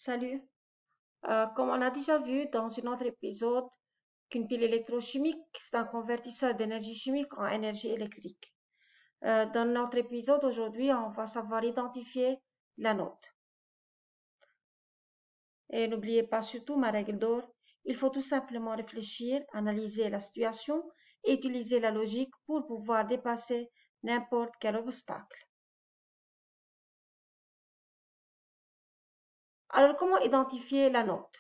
Salut. Comme on a déjà vu dans un autre épisode, qu'une pile électrochimique, c'est un convertisseur d'énergie chimique en énergie électrique. Dans notre épisode aujourd'hui, on va savoir identifier l'anode. Et n'oubliez pas surtout ma règle d'or, il faut tout simplement réfléchir, analyser la situation et utiliser la logique pour pouvoir dépasser n'importe quel obstacle. Alors, comment identifier l'anode?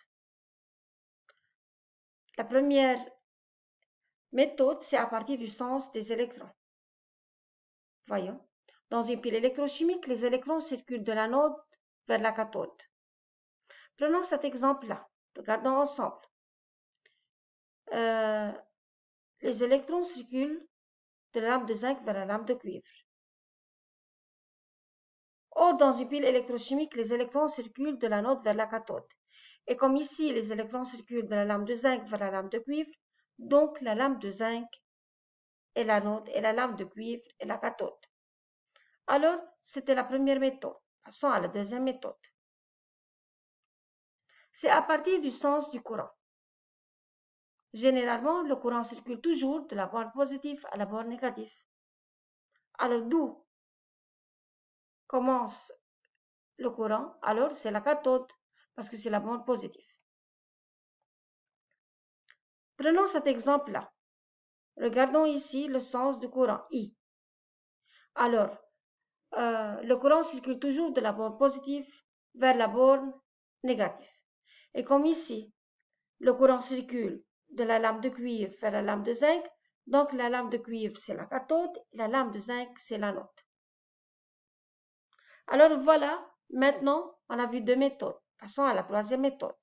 La première méthode, c'est à partir du sens des électrons. Voyons. Dans une pile électrochimique, les électrons circulent de l'anode vers la cathode. Prenons cet exemple-là. Regardons ensemble. Les électrons circulent de la lame de zinc vers la lame de cuivre. Or, dans une pile électrochimique, les électrons circulent de l'anode vers la cathode. Et comme ici, les électrons circulent de la lame de zinc vers la lame de cuivre, donc la lame de zinc est l'anode et la lame de cuivre est la cathode. Alors, c'était la première méthode. Passons à la deuxième méthode. C'est à partir du sens du courant. Généralement, le courant circule toujours de la borne positive à la borne négative. Alors, d'où commence le courant? Alors, c'est la cathode, parce que c'est la borne positive. Prenons cet exemple-là. Regardons ici le sens du courant, I. Alors, le courant circule toujours de la borne positive vers la borne négative. Et comme ici, le courant circule de la lame de cuivre vers la lame de zinc, donc la lame de cuivre, c'est la cathode, et la lame de zinc, c'est l'anode. Alors voilà, maintenant, on a vu deux méthodes. Passons à la troisième méthode.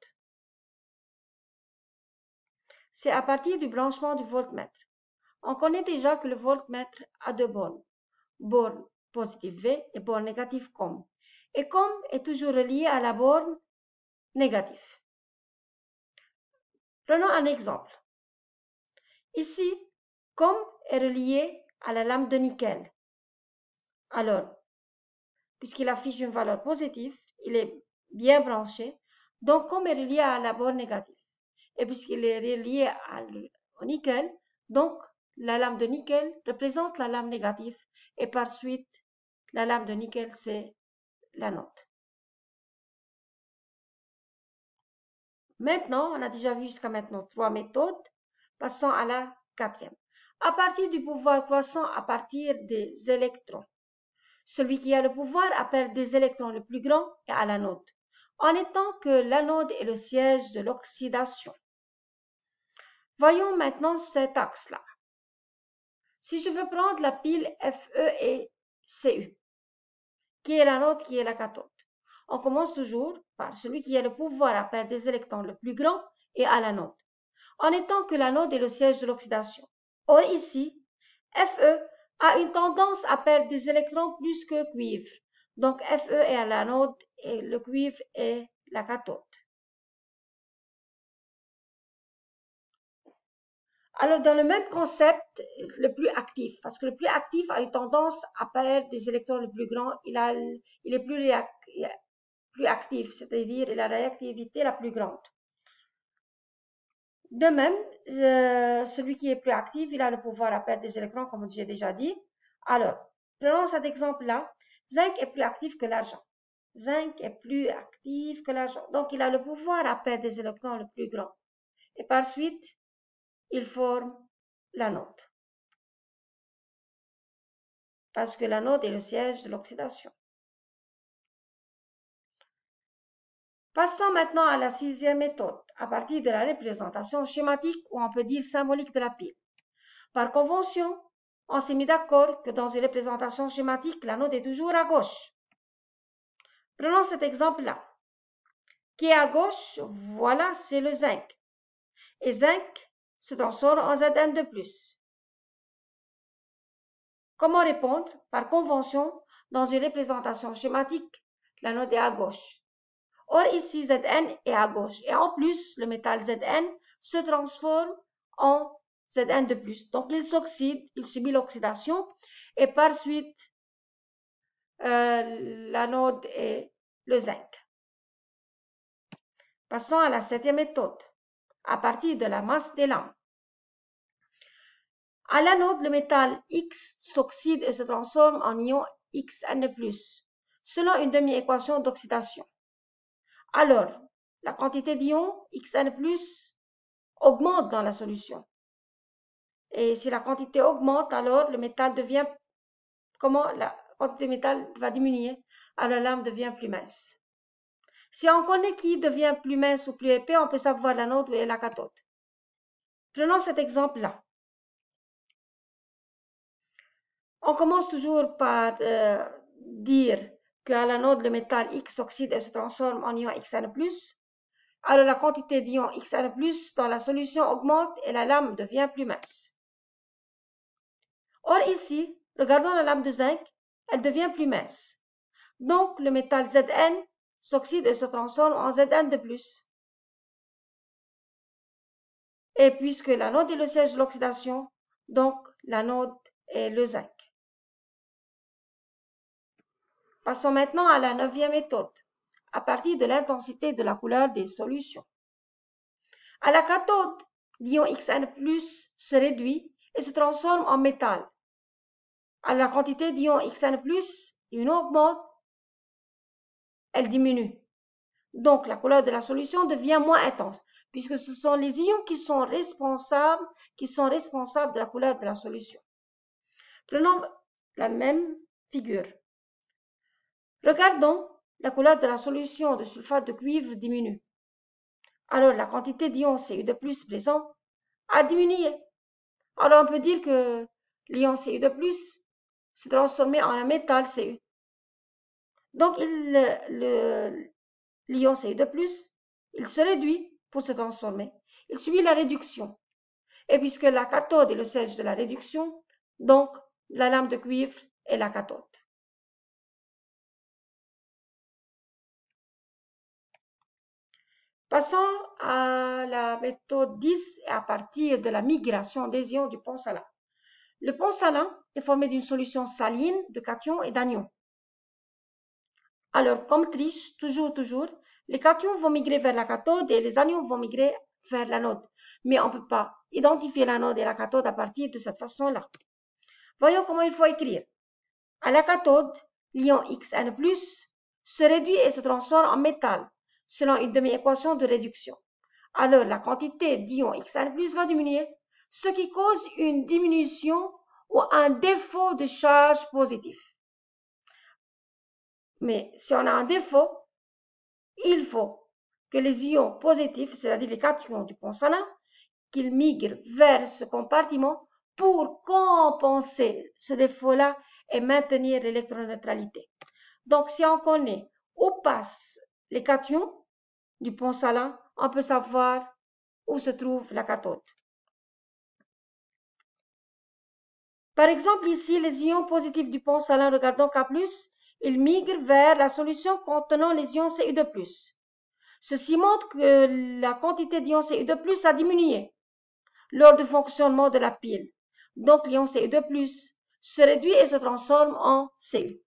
C'est à partir du branchement du voltmètre. On connaît déjà que le voltmètre a deux bornes. Borne positive V et borne négative COM. Et COM est toujours relié à la borne négative. Prenons un exemple. Ici, COM est relié à la lame de nickel. Alors, puisqu'il affiche une valeur positive, il est bien branché, donc COM est relié à la borne négative. Et puisqu'il est relié au nickel, donc la lame de nickel représente la lame négative et par suite, la lame de nickel, c'est l'anode. Maintenant, on a déjà vu jusqu'à maintenant trois méthodes. Passons à la quatrième. À partir du pouvoir croissant à partir des électrons. Celui qui a le pouvoir appelle des électrons le plus grand est à l'anode, en étant que l'anode est le siège de l'oxydation. Voyons maintenant cet axe-là. Si je veux prendre la pile Fe et Cu, qui est l'anode, qui est la cathode, on commence toujours par celui qui a le pouvoir à perdre des électrons le plus grand et à l'anode, en étant que l'anode est le siège de l'oxydation. Or ici, Fe a une tendance à perdre des électrons plus que cuivre. Donc Fe est à l'anode et le cuivre est la cathode. Alors, dans le même concept, le plus actif, parce que le plus actif a une tendance à perdre des électrons le plus grand, il est plus actif, c'est-à-dire il a la réactivité la plus grande. De même, celui qui est plus actif, il a le pouvoir à perdre des électrons, comme j'ai déjà dit. Alors, prenons cet exemple-là. Zinc est plus actif que l'argent. Zinc est plus actif que l'argent. Donc, il a le pouvoir à perdre des électrons le plus grand. Et par suite, il forme l'anode. Parce que l'anode est le siège de l'oxydation. Passons maintenant à la sixième méthode, à partir de la représentation schématique ou on peut dire symbolique de la pile. Par convention, on s'est mis d'accord que dans une représentation schématique, l'anode est toujours à gauche. Prenons cet exemple-là. Qui est à gauche, voilà, c'est le zinc. Et zinc se transforme en Zn de plus. Comment répondre? Par convention, dans une représentation schématique, l'anode est à gauche. Or ici, Zn est à gauche. Et en plus, le métal Zn se transforme en Zn de plus. Donc, il s'oxyde, il subit l'oxydation. Et par suite, l'anode est le zinc. Passons à la 7e méthode, à partir de la masse des lames. À l'anode, le métal X s'oxyde et se transforme en ion Xn+, selon une demi-équation d'oxydation. Alors, la quantité d'ion Xn+, augmente dans la solution. Et si la quantité augmente, alors le métal devient, comment la quantité de métal va diminuer, alors la lame devient plus mince. Si on connaît qui devient plus mince ou plus épais, on peut savoir l'anode et la cathode. Prenons cet exemple-là. On commence toujours par dire qu'à l'anode, le métal X s'oxyde et se transforme en ion Xn+. Alors la quantité d'ion Xn+, dans la solution augmente et la lame devient plus mince. Or ici, regardons la lame de zinc, elle devient plus mince. Donc le métal Zn s'oxyde et se transforme en Zn de plus. Et puisque l'anode est le siège de l'oxydation, donc l'anode est le zinc. Passons maintenant à la 9e méthode, à partir de l'intensité de la couleur des solutions. À la cathode, l'ion Xn+ se réduit et se transforme en métal. À la quantité d'ion Xn+, une augmente, elle diminue. Donc, la couleur de la solution devient moins intense, puisque ce sont les ions qui sont responsables de la couleur de la solution. Prenons la même figure. Regardons, la couleur de la solution de sulfate de cuivre diminue. Alors, la quantité d'ion Cu2+ présent a diminué. Alors, on peut dire que l'ion Cu2+ s'est transformé en un métal Cu. Donc, l'ion Cu2+, il se réduit pour se transformer. Il subit la réduction. Et puisque la cathode est le siège de la réduction, donc la lame de cuivre est la cathode. Passons à la méthode 10 et à partir de la migration des ions du pont salin. Le pont salin est formé d'une solution saline de cations et d'anions. Alors, comme triche, toujours, les cations vont migrer vers la cathode et les anions vont migrer vers l'anode. Mais on ne peut pas identifier l'anode et la cathode à partir de cette façon-là. Voyons comment il faut écrire. À la cathode, l'ion Xn+ se réduit et se transforme en métal, selon une demi-équation de réduction. Alors, la quantité d'ion Xn+ va diminuer, ce qui cause une diminution ou un défaut de charge positive. Mais si on a un défaut, il faut que les ions positifs, c'est-à-dire les cations du pont salin, qu'ils migrent vers ce compartiment pour compenser ce défaut-là et maintenir l'électroneutralité. Donc, si on connaît où passent les cations du pont salin, on peut savoir où se trouve la cathode. Par exemple, ici, les ions positifs du pont salin, regardons K+, ils migrent vers la solution contenant les ions Cu2+. Ceci montre que la quantité d'ions Cu2+ a diminué lors du fonctionnement de la pile. Donc, l'ion Cu2+ se réduit et se transforme en Cu.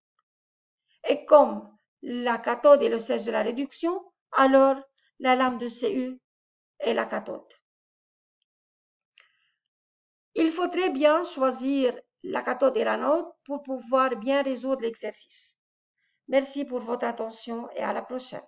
Et comme la cathode est le siège de la réduction, alors la lame de Cu est la cathode. Il faut très bien choisir la cathode et l'anode pour pouvoir bien résoudre l'exercice. Merci pour votre attention et à la prochaine.